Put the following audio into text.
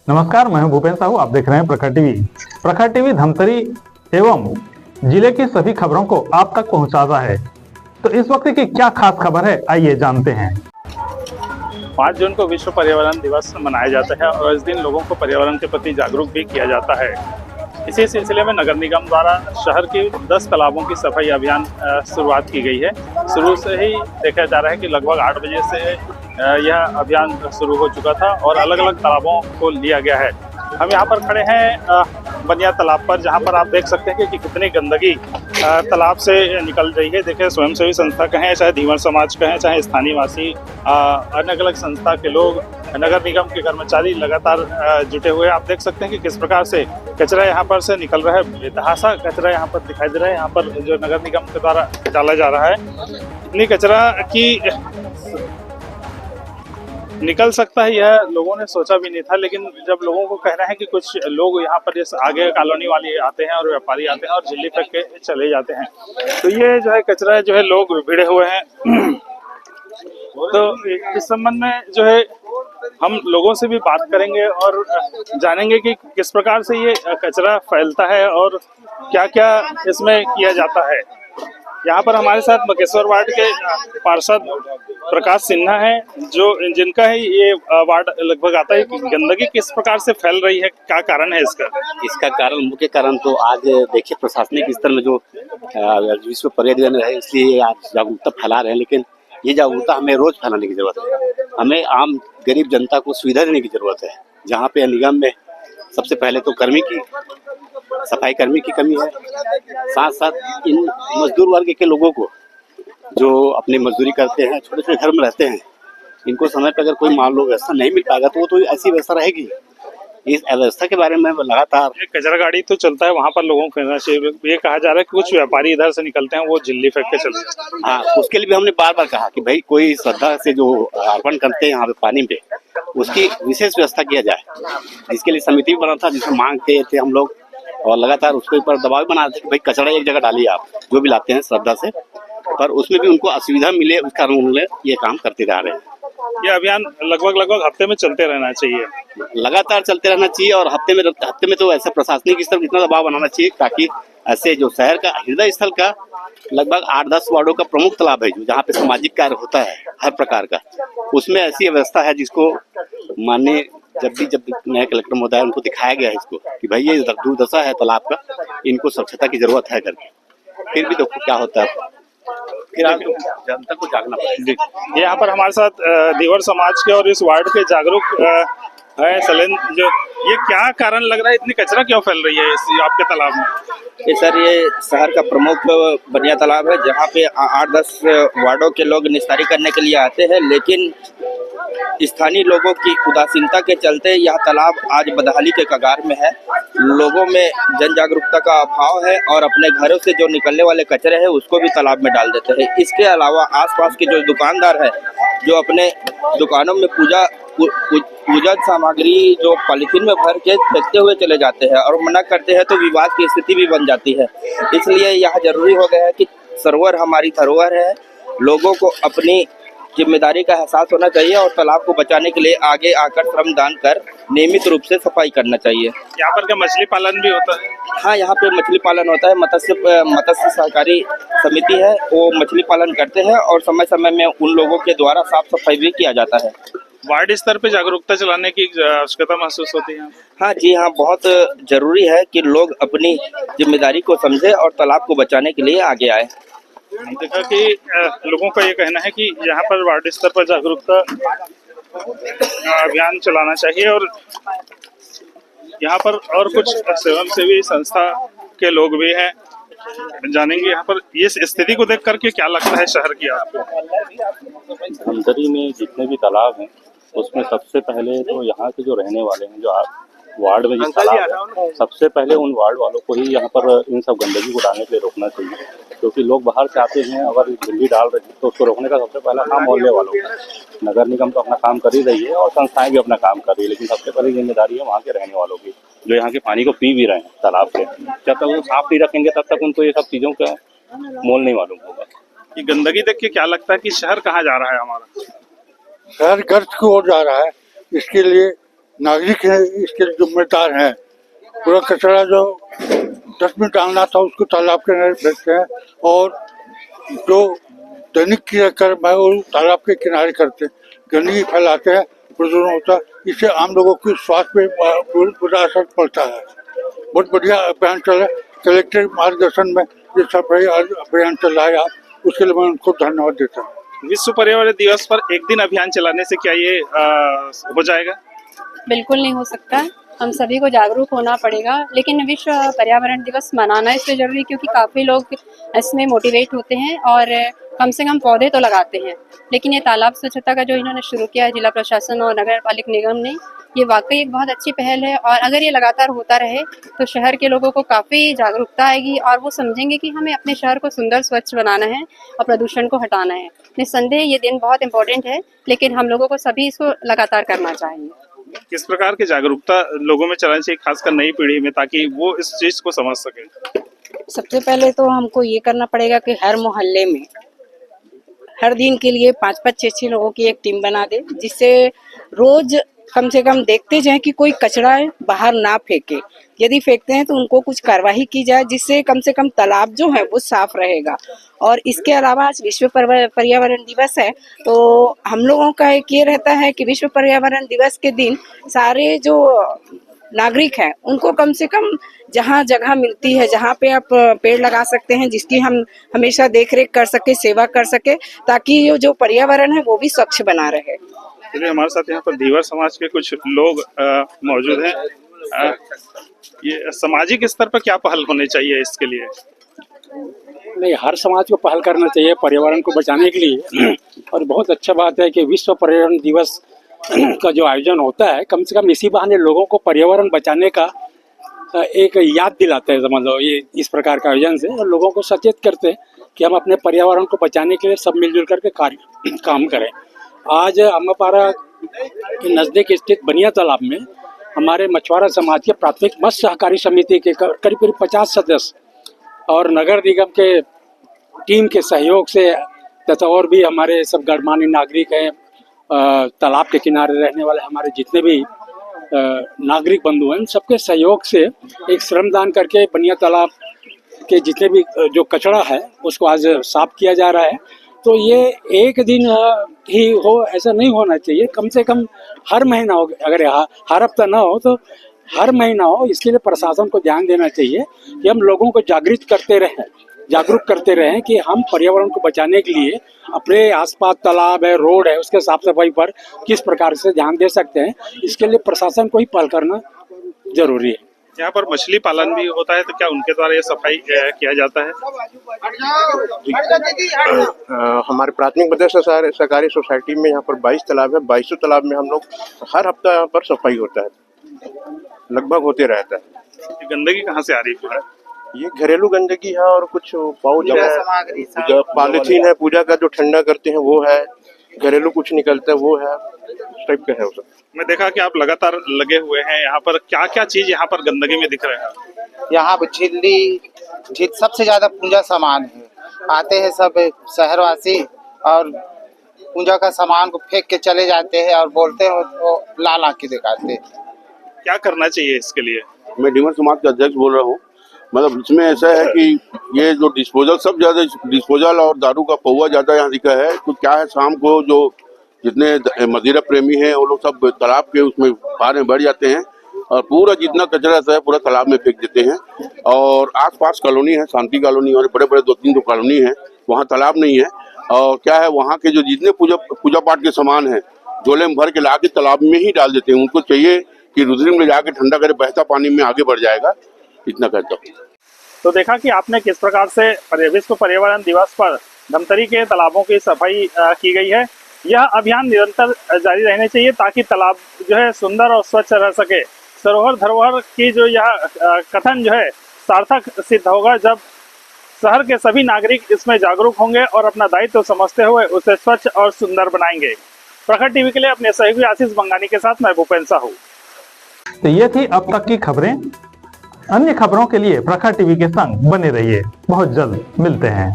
नमस्कार, मैं हूं भूपेन साहू। आप देख रहे हैं प्रखर टीवी। प्रखर टीवी धमतरी एवं जिले की सभी खबरों को आप तक पहुंचाता है। तो इस वक्त की क्या खास खबर है, आइए जानते हैं। 5 जून को विश्व पर्यावरण दिवस मनाया जाता है और इस दिन लोगों को पर्यावरण के प्रति जागरूक भी किया जाता है। इसी सिलसिले में नगर निगम द्वारा शहर के 10 तालाबों की सफाई अभियान शुरुआत की गई है। शुरू से ही देखा जा रहा है कि लगभग 8 बजे से यह अभियान शुरू हो चुका था और अलग अलग तालाबों को लिया गया है। हम यहाँ पर खड़े हैं बनिया तालाब पर, जहाँ पर आप देख सकते हैं कि कितनी गंदगी तालाब से निकल रही है। देखिए, स्वयंसेवी संस्था कहें, चाहे धीवर समाज कहें, चाहे स्थानीय वासी, अलग अलग संस्था के लोग, नगर निगम के कर्मचारी लगातार जुटे हुए हैं। आप देख सकते हैं कि किस प्रकार से कचरा यहाँ पर से निकल रहा है। बेतहाशा कचरा यहाँ पर दिखाई दे रहा है। यहाँ पर जो नगर निगम के द्वारा डाला जा रहा है, इतनी कचरा की निकल सकता है, यह लोगों ने सोचा भी नहीं था। लेकिन जब लोगों को कहना है कि कुछ लोग यहाँ पर इस आगे कॉलोनी वाले आते हैं और व्यापारी आते हैं और झिल्ली फेंक के चले जाते हैं, तो ये जो है कचरा जो है लोग भिड़े हुए हैं। तो इस संबंध में जो है हम लोगों से भी बात करेंगे और जानेंगे कि किस प्रकार से ये कचरा फैलता है और क्या क्या इसमें किया जाता है। यहाँ पर हमारे साथ मकेश्वर वार्ड के पार्षद प्रकाश सिन्हा है, जो जिनका है ये वार्ड लगभग आता है कि गंदगी किस प्रकार से फैल रही है, क्या कारण है इसका कारण, मुख्य कारण तो आज देखिए प्रशासनिक स्तर में जो विश्व पर्यावरण दिवस है, इसलिए आज जागरूकता फैला रहे हैं। लेकिन ये जागरूकता हमें रोज फैलाने की जरूरत है। हमें आम गरीब जनता को सुविधा देने की जरूरत है। जहाँ पे निगम में सबसे पहले तो सफाई कर्मी की कमी है, साथ साथ इन मजदूर वर्ग के लोगों को जो अपनी मजदूरी करते हैं, छोटे छोटे घर में रहते हैं, इनको समय पर अगर कोई मान लो व्यवस्था नहीं मिल पाएगा तो वो तो ऐसी व्यवस्था रहेगी। इस अव्यवस्था के बारे में लगातार कचरा गाड़ी तो चलता है, वहाँ पर लोगों को कहना चाहिए। ये कहा जा रहा है कि कुछ व्यापारी इधर से निकलते हैं, वो झिल्ली फेंक के चलते हैं। हाँ, उसके लिए भी हमने बार बार कहा कि भाई कोई श्रद्धा से जो अर्पण करते हैं यहाँ पे पानी पे, उसकी विशेष व्यवस्था किया जाए। इसके लिए समिति भी बना था, जिसमें मांग थे हम लोग और लगातार उसके ऊपर दबाव बना रहे थे कि भाई कचरा एक जगह डालिए आप, जो भी लाते हैं श्रद्धा से। पर उसमें भी उनको असुविधा मिले, उस कारण उन्होंने ये काम करते जा रहे हैं। ये अभियान लगभग हफ्ते में चलते रहना चाहिए, लगातार चलते रहना चाहिए। और हफ्ते में तो ऐसा प्रशासनिक स्तर इतना दबाव बनाना चाहिए ताकि ऐसे जो शहर का हृदय स्थल का लगभग 8-10 वार्डों का प्रमुख तालाब है, जहाँ पे सामाजिक कार्य होता है हर प्रकार का, उसमें ऐसी व्यवस्था है जिसको माननीय जब भी नए कलेक्टर महोदय उनको दिखाया गया है इसको कि भाई ये दुर्दशा है तालाब का, इनको स्वच्छता की जरूरत है करके। फिर भी देखो क्या होता है, फिर जनता को जागना पड़ेगा। यहाँ पर हमारे साथ धीवर समाज के और इस वार्ड के जागरूक है सलेन, जो ये क्या कारण लग रहा है, इतनी कचरा क्यों फैल रही है इस आपके तालाब में? ये सर, ये शहर का प्रमुख बनिया तालाब है, जहाँ पे 8-10 वार्डों के लोग निस्तारी करने के लिए आते हैं। लेकिन स्थानीय लोगों की उदासीनता के चलते यह तालाब आज बदहाली के कगार में है। लोगों में जन जागरूकता का अभाव है और अपने घरों से जो निकलने वाले कचरे हैं उसको भी तालाब में डाल देते हैं। इसके अलावा आसपास के जो दुकानदार हैं, जो अपने दुकानों में पूजा सामग्री जो पॉलीथीन में भर के फेंकते हुए चले जाते हैं और मना करते हैं, तो विवाद की स्थिति भी बन जाती है। इसलिए यह जरूरी हो गया है कि सरोवर हमारी धरोहर है, लोगों को अपनी जिम्मेदारी का एहसास होना चाहिए और तालाब को बचाने के लिए आगे आकर श्रमदान कर नियमित रूप से सफाई करना चाहिए। यहाँ पर क्या मछली पालन भी होता है? हाँ, यहाँ पे मछली पालन होता है। मत्स्य सहकारी समिति है, वो मछली पालन करते हैं और समय समय में उन लोगों के द्वारा साफ सफाई भी किया जाता है। वार्ड स्तर पे जागरूकता चलाने की आवश्यकता महसूस होती है? हाँ जी हाँ, बहुत जरूरी है कि लोग अपनी जिम्मेदारी को समझे और तालाब को बचाने के लिए आगे आए। देखा कि लोगों का ये कहना है कि यहाँ पर वार्ड स्तर पर जागरूकता अभियान चलाना चाहिए और यहाँ पर और कुछ स्वयंसेवी संस्था के लोग भी हैं। जानेंगे यहाँ पर इस स्थिति को देख करके क्या लगता है शहर की आपको? धमतरी में जितने भी तालाब हैं उसमें सबसे पहले तो यहाँ के जो रहने वाले हैं, जो वार्ड में जिस तालाब है, सबसे पहले उन वार्ड वालों को ही यहाँ पर इन सब गंदगी को डालने के लिए रोकना चाहिए। क्योंकि लोग बाहर से आते हैं, अगर गंदगी डाल रहे हैं तो उसको रोकने का सबसे पहला काम मोहल्ले वालों का। नगर निगम तो अपना काम कर ही रही है और संस्थाएं भी अपना काम कर रही है, लेकिन सबसे पहली जिम्मेदारी है वहाँ के रहने वालों की, जो यहाँ के पानी को पी भी रहे हैं तालाब से। जब तक वो साफ नहीं रखेंगे तब तक उनको ये सब चीज़ों का मोल नहीं मालूम होगा। ये गंदगी देख के क्या लगता है कि शहर कहाँ जा रहा है हमारा? शहर गर्त की ओर जा रहा है। इसके लिए नागरिक है इसके जिम्मेदार हैं। पूरा कचरा जो डस्टबिन डालना था उसको तालाब के किनारे फेंकते हैं और जो दैनिक क्रियाक्रम है वो तालाब के किनारे करते हैं, गंदगी फैलाते हैं, प्रदूषण होता है। इससे आम लोगों की स्वास्थ्य पे बुरा असर पड़ता है। बहुत बढ़िया अभियान चल रहा है, कलेक्टर मार्गदर्शन में ये सफाई अभियान चल रहा है, उसके लिए मैं उनको धन्यवाद देता हूँ। विश्व पर्यावरण दिवस पर एक दिन अभियान चलाने से क्या ये हो जाएगा? बिल्कुल नहीं हो सकता। हम सभी को जागरूक होना पड़ेगा, लेकिन विश्व पर्यावरण दिवस मनाना इसलिए जरूरी क्योंकि काफ़ी लोग इसमें मोटिवेट होते हैं और कम से कम पौधे तो लगाते हैं। लेकिन ये तालाब स्वच्छता का जो इन्होंने शुरू किया है जिला प्रशासन और नगर पालिक निगम ने, ये वाकई एक बहुत अच्छी पहल है और अगर ये लगातार होता रहे तो शहर के लोगों को काफ़ी जागरूकता आएगी और वो समझेंगे कि हमें अपने शहर को सुंदर स्वच्छ बनाना है और प्रदूषण को हटाना है। निस्संदेह ये दिन बहुत इंपॉर्टेंट है, लेकिन हम लोगों को सभी इसको लगातार करना चाहिए। किस प्रकार की जागरूकता लोगों में चलानी चाहिए, खासकर नई पीढ़ी में, ताकि वो इस चीज को समझ सके? सबसे पहले तो हमको ये करना पड़ेगा कि हर मोहल्ले में हर दिन के लिए 5-5, 6-6 लोगों की एक टीम बना दे, जिससे रोज कम से कम देखते जाएं कि कोई कचरा बाहर ना फेंके। यदि फेंकते हैं तो उनको कुछ कार्रवाई की जाए, जिससे कम से कम तालाब जो है वो साफ रहेगा। और इसके अलावा आज विश्व पर्यावरण दिवस है, तो हम लोगों का एक ये रहता है कि विश्व पर्यावरण दिवस के दिन सारे जो नागरिक हैं उनको कम से कम जहाँ जगह मिलती है, जहाँ पे आप पेड़ लगा सकते हैं, जिसकी हम हमेशा देख रेख कर सके, सेवा कर सके, ताकि ये जो पर्यावरण है वो भी स्वच्छ बना रहे। चलिए, हमारे साथ यहाँ पर धीवर समाज के कुछ लोग मौजूद हैं। ये सामाजिक स्तर पर क्या पहल होनी चाहिए इसके लिए? नहीं, हर समाज को पहल करना चाहिए पर्यावरण को बचाने के लिए। और बहुत अच्छा बात है कि विश्व पर्यावरण दिवस का जो आयोजन होता है, कम से कम इसी बहाने लोगों को पर्यावरण बचाने का एक याद दिलाते हैं, समझ लो, ये इस प्रकार का आयोजन से, और लोगों को सचेत करते हैं कि हम अपने पर्यावरण को बचाने के लिए सब मिलजुल करके काम करें। आज अम्बापारा के नज़दीक स्थित बनिया तालाब में हमारे मछुआरा समाज के प्राथमिक मत्स्य सहकारी समिति के करीब 50 सदस्य और नगर निगम के टीम के सहयोग से तथा और भी हमारे सब गणमान्य नागरिक हैं, तालाब के किनारे रहने वाले हमारे जितने भी नागरिक बंधु हैं, सबके सहयोग से एक श्रमदान करके बनिया तालाब के जितने भी जो कचरा है उसको आज साफ किया जा रहा है। तो ये एक दिन ही हो ऐसा नहीं होना चाहिए, कम से कम हर महीना हो, अगर हर हफ्ता ना हो तो हर महीना हो। इसके लिए प्रशासन को ध्यान देना चाहिए कि हम लोगों को जागरूक करते रहें कि हम पर्यावरण को बचाने के लिए अपने आसपास तालाब है, रोड है, उसके साफ सफाई पर किस प्रकार से ध्यान दे सकते हैं। इसके लिए प्रशासन को ही पहल करना जरूरी है। यहाँ पर मछली पालन भी होता है, तो क्या उनके द्वारा ये सफाई किया जाता है? हमारे प्राथमिक मत्स्य सहकारी सोसाइटी में यहाँ पर 22 तालाब है। 22 तालाब में हम लोग हर हफ्ता यहाँ पर सफाई होता है, लगभग होते रहता है। गंदगी कहाँ से आ रही है? ये घरेलू गंदगी है और कुछ पाउच है, पॉलिथीन है, पूजा का जो ठंडा करते हैं वो है, घरेलू कुछ निकलता है वो है, इस टाइप का है वो सब। मैं देखा कि आप लगातार लगे हुए हैं यहाँ पर, क्या क्या चीज यहाँ पर गंदगी में दिख रहे हैं? यहाँ पर झिल्ली सबसे ज्यादा पूजा सामान है, आते हैं सब शहरवासी और पूजा का सामान को फेंक के चले जाते हैं और बोलते हैं वो लाल आंखें दिखाते हैं। क्या करना चाहिए इसके लिए? मैं धीवर समाज का अध्यक्ष बोल रहा हूँ। मतलब इसमें ऐसा है कि ये जो डिस्पोजल सब ज्यादा डिस्पोजल और दारू का पौवा ज्यादा यहाँ दिखा है, तो क्या है शाम को जो जितने मदिरा प्रेमी हैं वो लोग सब तालाब के उसमें पार में बढ़ जाते हैं और पूरा जितना कचरा रहता है पूरा तालाब में फेंक देते हैं। और आसपास कॉलोनी है, शांति कॉलोनी और बड़े बड़े 2-3 कॉलोनी है, वहाँ तालाब नहीं है। और क्या है वहाँ के जो जितने पूजा पाठ के सामान है झोले में भर के ला के तालाब में ही डाल देते हैं। उनको चाहिए कि रुद्री में जाके ठंडा करे, बहता पानी में आगे बढ़ जाएगा, इतना कहता हूँ। तो देखा कि आपने किस प्रकार से विश्व पर्यावरण दिवस पर धमतरी के तालाबों की सफाई की गई है। यह अभियान निरंतर जारी रहने चाहिए ताकि तालाब जो है सुंदर और स्वच्छ रह सके। सरोवर धरोहर की जो यह कथन जो है सार्थक सिद्ध होगा जब शहर के सभी नागरिक इसमें जागरूक होंगे और अपना दायित्व समझते हुए उसे स्वच्छ और सुंदर बनाएंगे। प्रखर टीवी के लिए अपने सहयोगी आशीष बंगानी के साथ मैं भूपेंद्र साहू। तो ये थी अब तक की खबरें। अन्य खबरों के लिए प्रखर टीवी के संग बने रहिए। बहुत जल्द मिलते हैं।